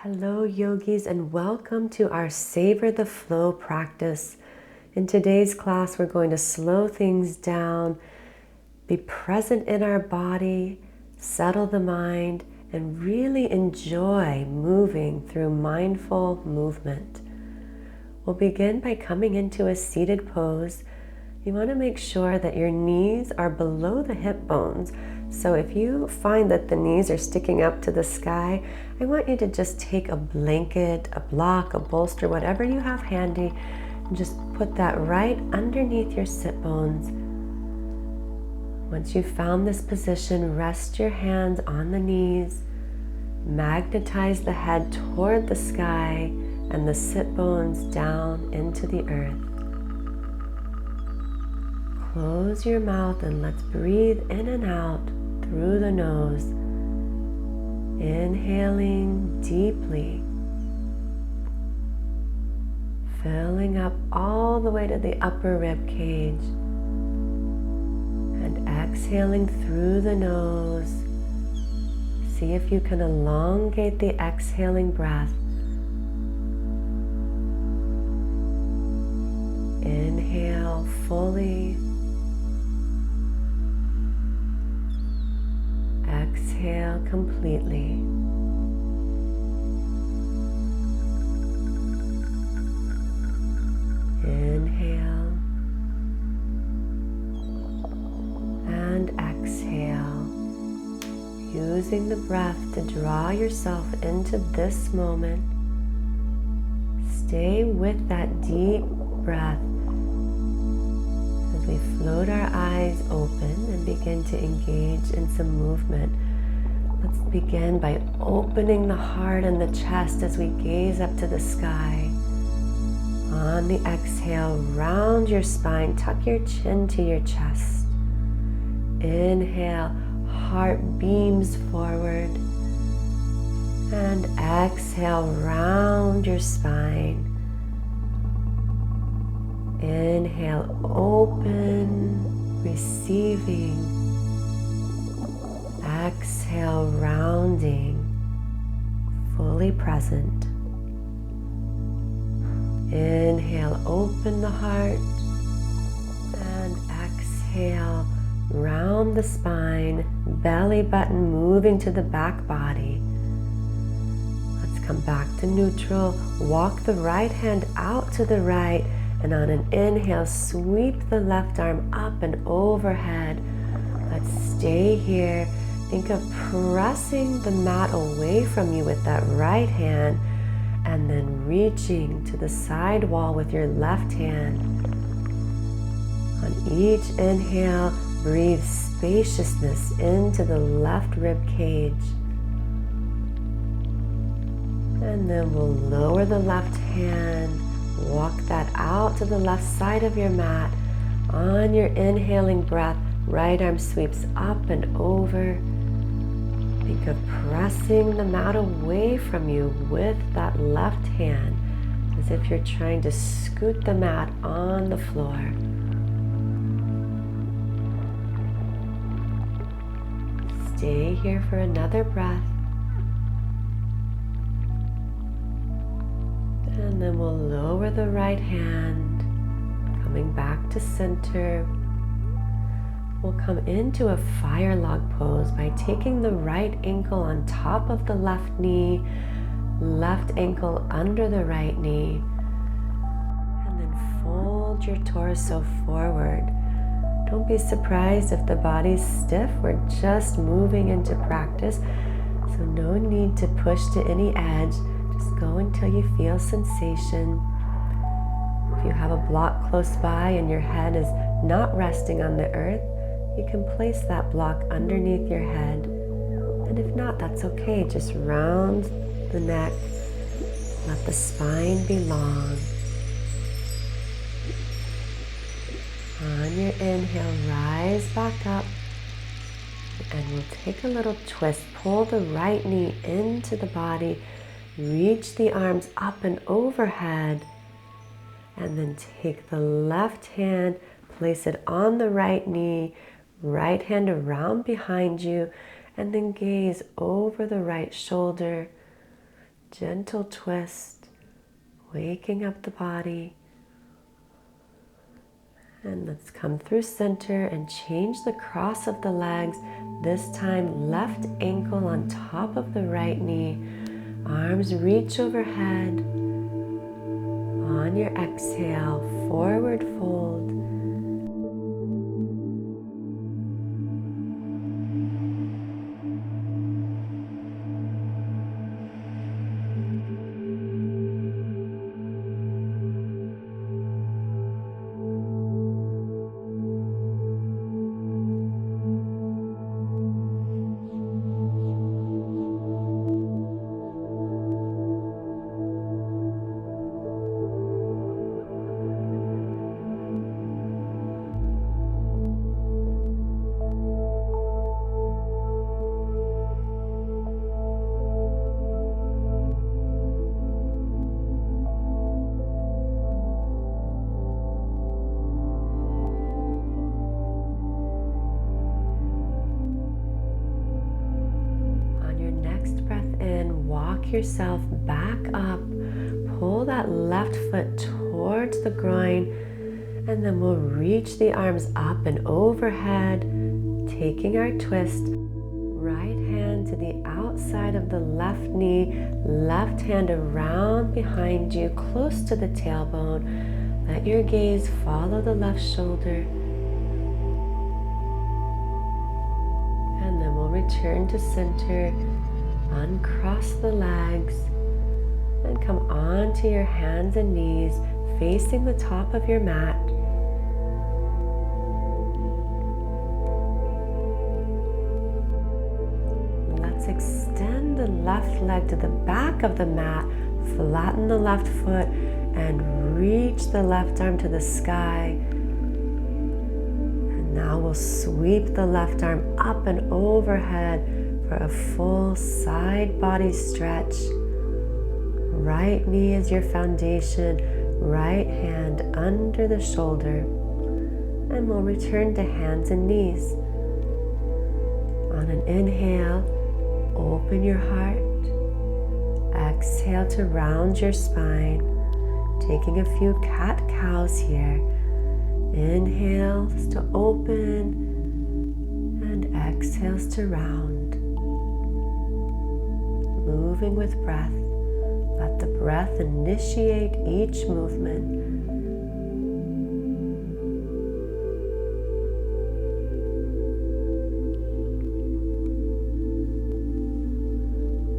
Hello, yogis, and welcome to our Savor the Flow practice. In today's class, we're going to slow things down, be present in our body, settle the mind, and really enjoy moving through mindful movement. We'll begin by coming into a seated pose. You want to make sure that your knees are below the hip bones. So if you find that the knees are sticking up to the sky, I want you to just take a blanket, a block, a bolster, whatever you have handy, and just put that right underneath your sit bones. Once you've found this position, rest your hands on the knees, magnetize the head toward the sky and the sit bones down into the earth. Close your mouth and let's breathe in and out through the nose. Inhaling deeply, filling up all the way to the upper rib cage, and exhaling through the nose. See if you can elongate the exhaling breath. Inhale fully. Exhale completely. Inhale and exhale, using the breath to draw yourself into this moment. Stay with that deep breath as we float our eyes open and begin to engage in some movement. Let's begin by opening the heart and the chest as we gaze up to the sky. On the exhale, round your spine, tuck your chin to your chest. Inhale, heart beams forward. And exhale, round your spine. Inhale, open, receiving. Exhale, rounding, fully present. Inhale, open the heart. And exhale, round the spine, belly button moving to the back body. Let's come back to neutral. Walk the right hand out to the right. And on an inhale, sweep the left arm up and overhead. Let's stay here. Think of pressing the mat away from you with that right hand and then reaching to the side wall with your left hand. On each inhale, breathe spaciousness into the left rib cage. And then we'll lower the left hand. Walk that out to the left side of your mat. On your inhaling breath, right arm sweeps up and over. Think of pressing the mat away from you with that left hand, as if you're trying to scoot the mat on the floor. Stay here for another breath. And then we'll lower the right hand, coming back to center. We'll come into a fire log pose by taking the right ankle on top of the left knee, left ankle under the right knee, and then fold your torso forward. Don't be surprised if the body's stiff. We're just moving into practice, so no need to push to any edge. Just go until you feel sensation. If you have a block close by and your head is not resting on the earth, you can place that block underneath your head. And if not, that's okay. Just round the neck. Let the spine be long. On your inhale, rise back up. And we'll take a little twist. Pull the right knee into the body. Reach the arms up and overhead. And then take the left hand, place it on the right knee, right hand around behind you, and then gaze over the right shoulder. Gentle twist, waking up the body. And let's come through center and change the cross of the legs. This time, left ankle on top of the right knee. Arms reach overhead. On your exhale, forward fold. Walk yourself back up, pull that left foot towards the groin, and then we'll reach the arms up and overhead, taking our twist. Right hand to the outside of the left knee, left hand around behind you, close to the tailbone. Let your gaze follow the left shoulder. And then we'll return to center. Uncross the legs and come onto your hands and knees facing the top of your mat. Let's extend the left leg to the back of the mat, flatten the left foot, and reach the left arm to the sky. And now we'll sweep the left arm up and overhead for a full side body stretch. Right knee is your foundation, right hand under the shoulder. And we'll return to hands and knees. On an inhale, open your heart. Exhale to round your spine. Taking a few cat-cows here. Inhales to open and exhales to round. Moving with breath. Let the breath initiate each movement.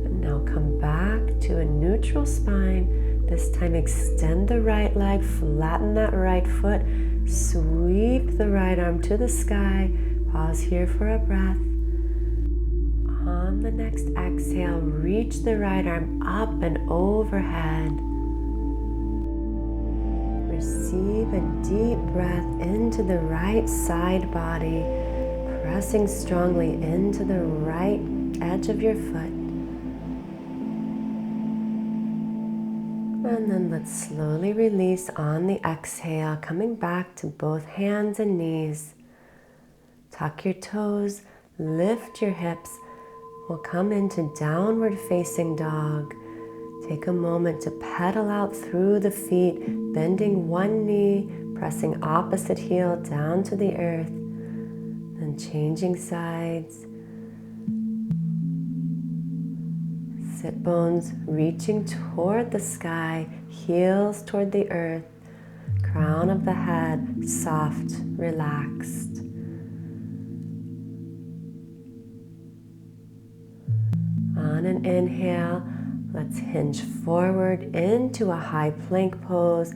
And now come back to a neutral spine. This time extend the right leg, flatten that right foot, sweep the right arm to the sky. Pause here for a breath. On the next exhale, reach the right arm up and overhead. Receive a deep breath into the right side body, pressing strongly into the right edge of your foot. And then let's slowly release on the exhale, coming back to both hands and knees. Tuck your toes, lift your hips. We'll come into downward facing dog. Take a moment to pedal out through the feet, bending one knee, pressing opposite heel down to the earth, then changing sides. Sit bones reaching toward the sky, heels toward the earth, crown of the head soft, relaxed. On an inhale, let's hinge forward into a high plank pose.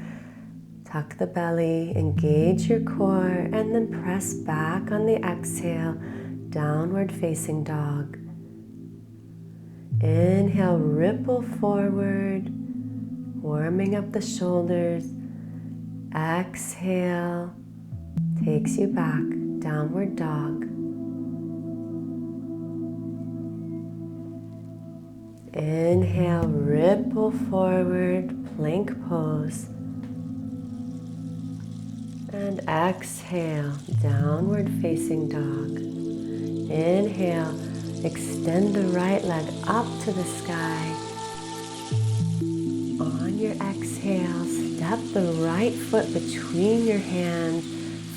Tuck the belly, engage your core, and then press back on the exhale, downward facing dog. Inhale, ripple forward, warming up the shoulders. Exhale, takes you back, downward dog. Inhale, ripple forward, plank pose. And exhale, downward facing dog. Inhale, extend the right leg up to the sky. your exhale, step the right foot between your hands,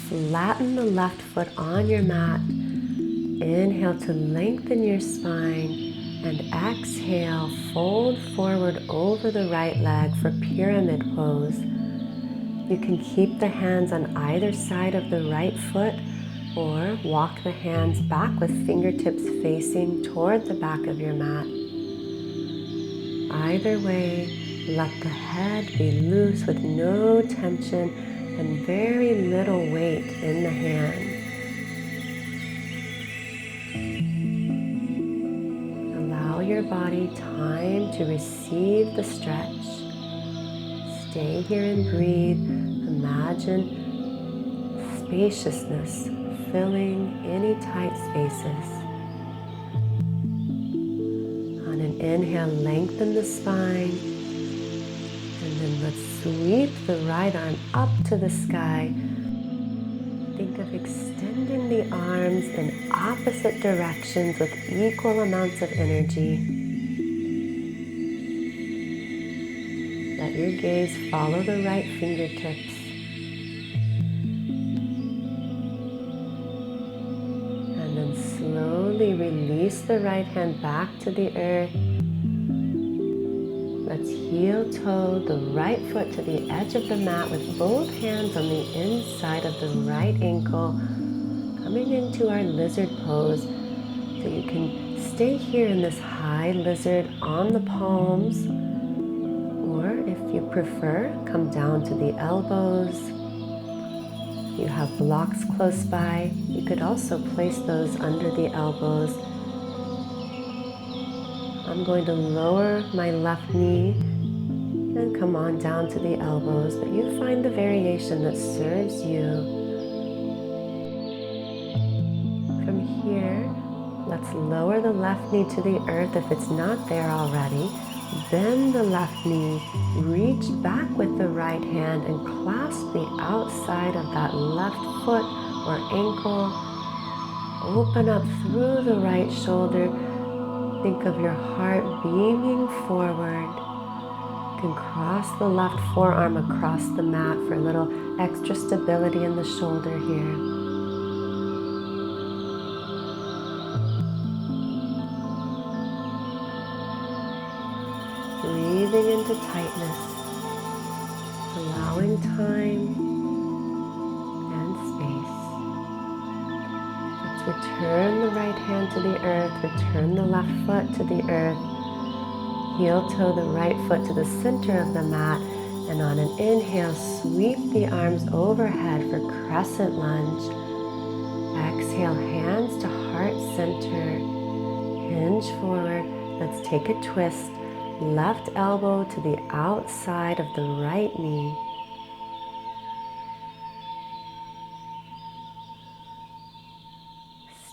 flatten the left foot on your mat. Inhale to lengthen your spine, and exhale, fold forward over the right leg for pyramid pose. You can keep the hands on either side of the right foot or walk the hands back with fingertips facing toward the back of your mat. Either way, let the head be loose with no tension and very little weight in the hands. Allow your body time to receive the stretch. Stay here and breathe. Imagine spaciousness filling any tight spaces. On an inhale, lengthen the spine. And then let's sweep the right arm up to the sky. Think of extending the arms in opposite directions with equal amounts of energy. Let your gaze follow the right fingertips. And then slowly release the right hand back to the earth. Let's heel toe the right foot to the edge of the mat with both hands on the inside of the right ankle, coming into our lizard pose. So you can stay here in this high lizard on the palms, or if you prefer, come down to the elbows. If you have blocks close by, you could also place those under the elbows. I'm going to lower my left knee and come on down to the elbows, but you find the variation that serves you. From here, let's lower the left knee to the earth if it's not there already. Bend the left knee, reach back with the right hand and clasp the outside of that left foot or ankle. Open up through the right shoulder. Think of your heart beaming forward. You can cross the left forearm across the mat for a little extra stability in the shoulder here. Breathing into tightness, allowing time and space. Let's return the right hand to the earth, return the left foot to the earth, heel toe the right foot to the center of the mat, and on an inhale, sweep the arms overhead for crescent lunge. Exhale, hands to heart center, hinge forward. Let's take a twist. Left elbow to the outside of the right knee.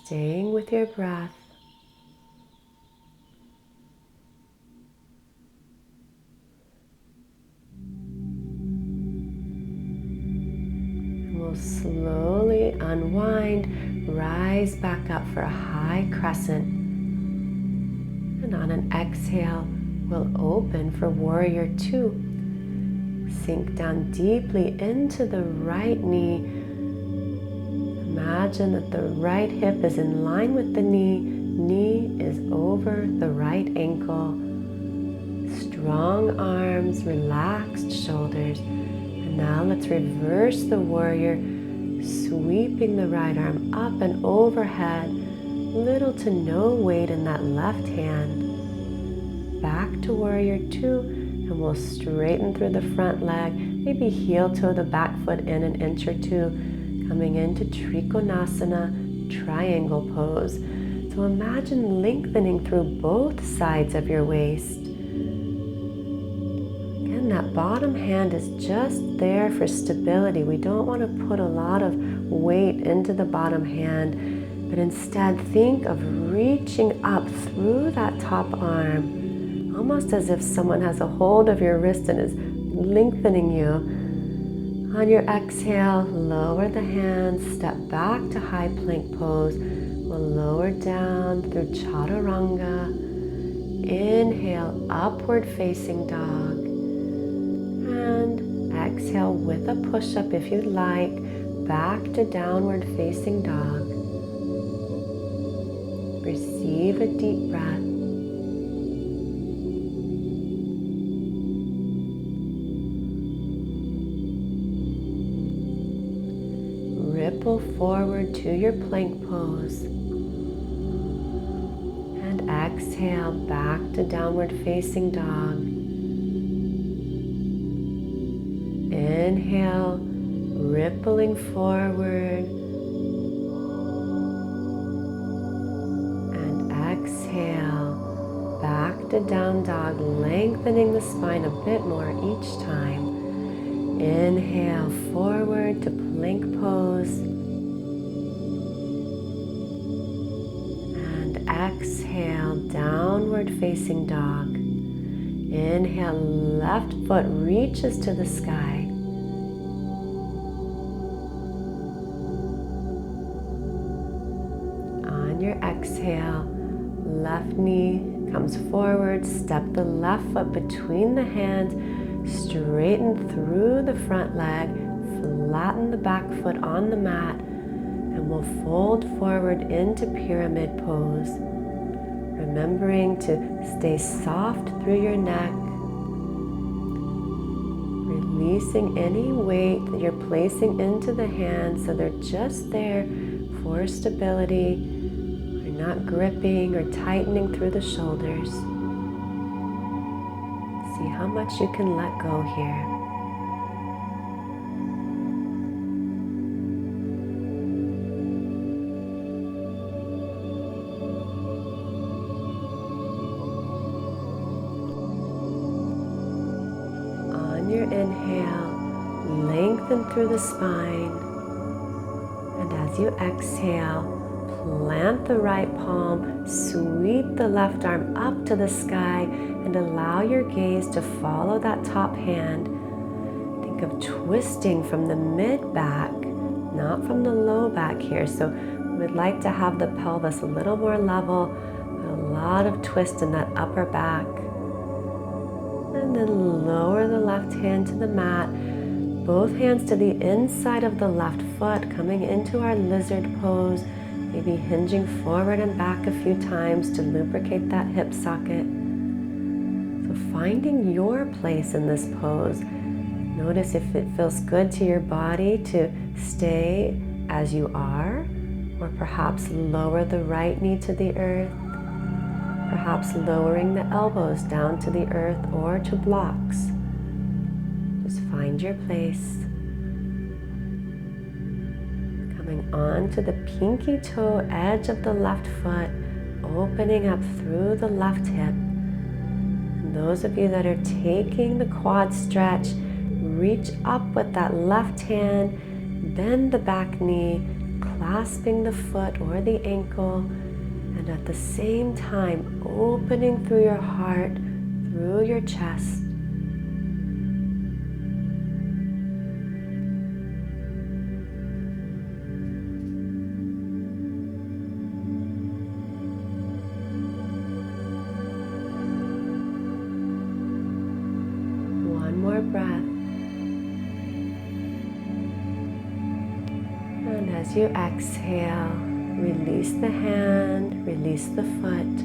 Staying with your breath. And we'll slowly unwind, rise back up for a high crescent. And on an exhale, we'll open for warrior two. Sink down deeply into the right knee. Imagine that the right hip is in line with the knee. Knee is over the right ankle. Strong arms, relaxed shoulders. And now let's reverse the warrior, sweeping the right arm up and overhead. Little to no weight in that left hand. Back to warrior two, and we'll straighten through the front leg, maybe heel toe the back foot in an inch or two, coming into Trikonasana, triangle pose. So imagine lengthening through both sides of your waist. Again, that bottom hand is just there for stability. We don't want to put a lot of weight into the bottom hand, but instead think of reaching up through that top arm, almost as if someone has a hold of your wrist and is lengthening you. On your exhale, lower the hands, step back to high plank pose. We'll lower down through chaturanga. Inhale, upward facing dog. exhale with a push-up if you'd like, back to downward facing dog. Receive a deep breath. Ripple forward to your plank pose. And exhale back to downward facing dog. Inhale, rippling forward. And exhale back to down dog, lengthening the spine a bit more each time. Inhale forward to plank pose. And exhale, downward facing dog. Inhale, left foot reaches to the sky. On your exhale, left knee comes forward, step the left foot between the hands, straighten through the front leg, flatten the back foot on the mat, and we'll fold forward into pyramid pose. Remembering to stay soft through your neck, releasing any weight that you're placing into the hands so they're just there for stability. You're not gripping or tightening through the shoulders. See how much you can let go here. On your inhale, lengthen through the spine. And as you exhale, plant the right palm, sweep the left arm up to the sky, and allow your gaze to follow that top hand. Think of twisting from the mid-back, not from the low back here. So we would like to have the pelvis a little more level, a lot of twist in that upper back. And then lower the left hand to the mat, both hands to the inside of the left foot, coming into our lizard pose, maybe hinging forward and back a few times to lubricate that hip socket. So finding your place in this pose. Notice if it feels good to your body to stay as you are, or perhaps lower the right knee to the earth, perhaps lowering the elbows down to the earth or to blocks. Just find your place. Coming onto the pinky toe edge of the left foot, opening up through the left hip. And those of you that are taking the quad stretch, reach up with that left hand, bend the back knee, clasping the foot or the ankle, and at the same time opening through your heart, through your chest. One more breath. And as you exhale, release the hand, release the foot.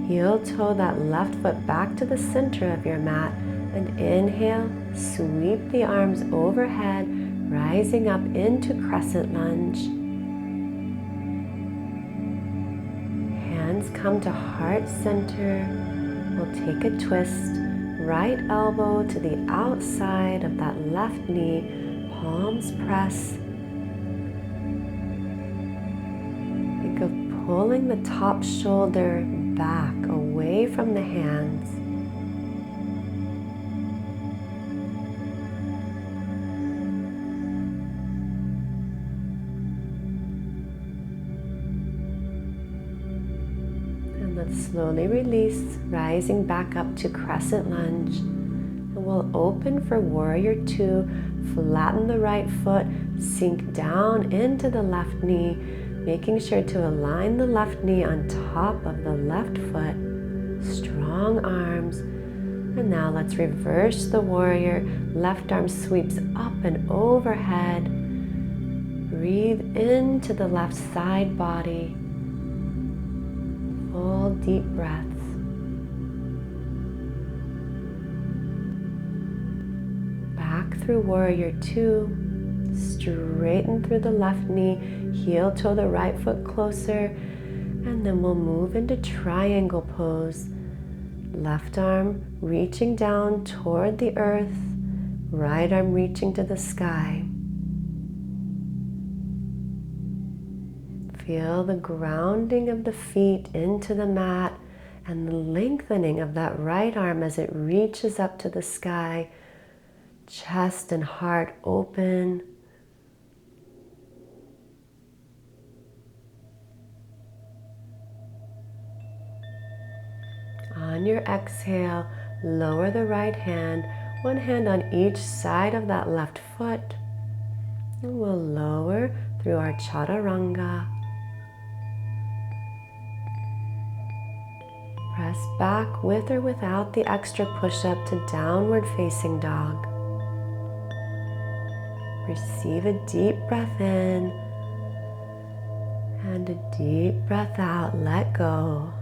Heel toe that left foot back to the center of your mat. And inhale, sweep the arms overhead, rising up into crescent lunge. Hands come to heart center. We'll take a twist. Right elbow to the outside of that left knee, palms press. Think of pulling the top shoulder back away from the hands. And let's slowly release, rising back up to crescent lunge. And we'll open for warrior two, flatten the right foot, sink down into the left knee, making sure to align the left knee on top of the left foot. Strong arms, And now let's reverse the warrior. Left arm sweeps up and overhead. Breathe into the left side body. Full deep breaths. Back through warrior two. Straighten through the left knee. Heel toe the right foot closer. And then we'll move into triangle pose. Left arm reaching down toward the earth, right arm reaching to the sky. Feel the grounding of the feet into the mat and the lengthening of that right arm as it reaches up to the sky. Chest and heart open. On your exhale, lower the right hand, one hand on each side of that left foot. And we'll lower through our chaturanga. Press back with or without the extra push-up to downward facing dog. Receive a deep breath in and a deep breath out. Let go.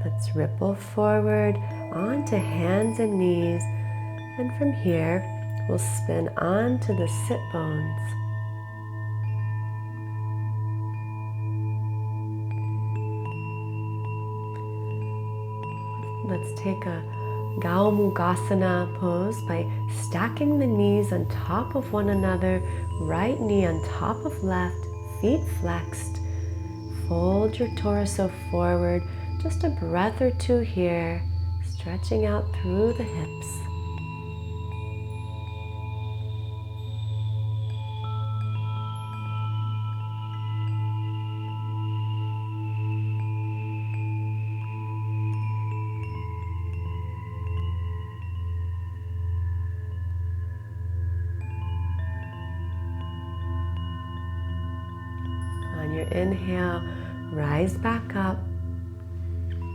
Let's ripple forward onto hands and knees, and from here we'll spin onto the sit bones. Let's take a Gaumugasana pose by stacking the knees on top of one another, right knee on top of left, feet flexed. Fold your torso forward. Just a breath or two here, stretching out through the hips. On your inhale, rise back up.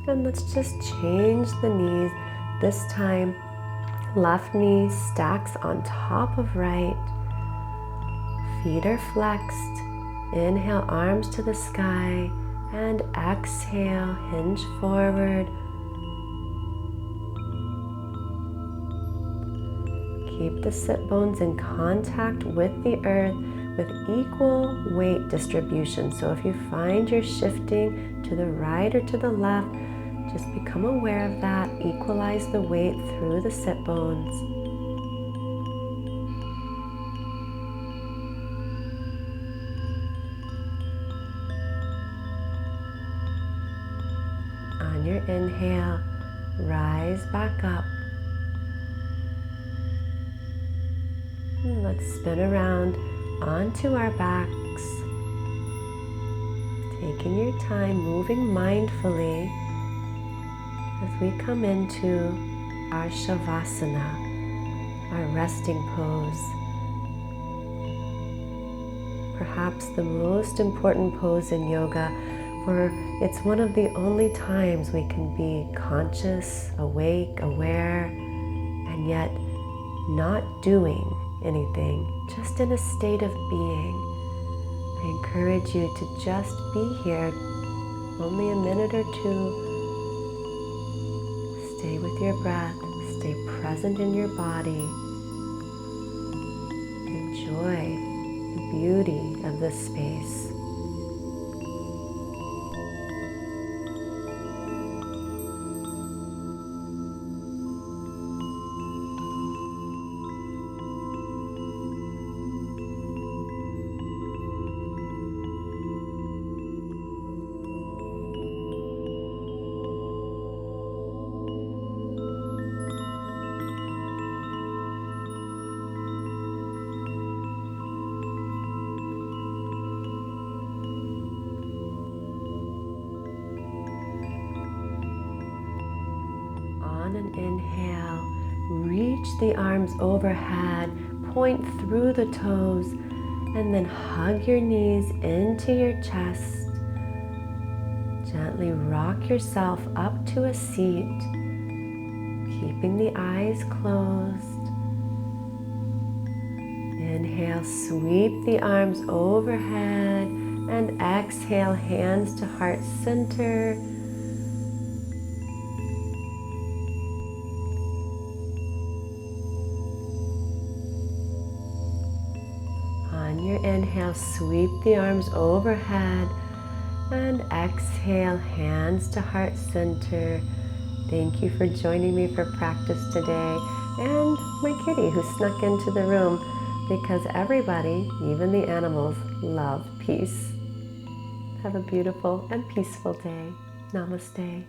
And let's just change the knees. This time, left knee stacks on top of right. Feet are flexed. Inhale, arms to the sky. And exhale, hinge forward. Keep the sit bones in contact with the earth with equal weight distribution. So if you find you're shifting to the right or to the left, just become aware of that. Equalize the weight through the sit bones. On your inhale, rise back up. And let's spin around onto our backs. Taking your time, moving mindfully as we come into our Shavasana, our resting pose. Perhaps the most important pose in yoga, for it's one of the only times we can be conscious, awake, aware, and yet not doing anything, just in a state of being. I encourage you to just be here, only a minute or two. Stay with your breath, stay present in your body. Enjoy the beauty of this space. On an inhale, reach the arms overhead, point through the toes, and then hug your knees into your chest. Gently rock yourself up to a seat. keeping the eyes closed. Inhale, sweep the arms overhead, and exhale, hands to heart center. On your inhale, sweep the arms overhead, and exhale, hands to heart center. Thank you for joining me for practice today, and my kitty who snuck into the room, because everybody, even the animals, love peace. Have a beautiful and peaceful day. Namaste.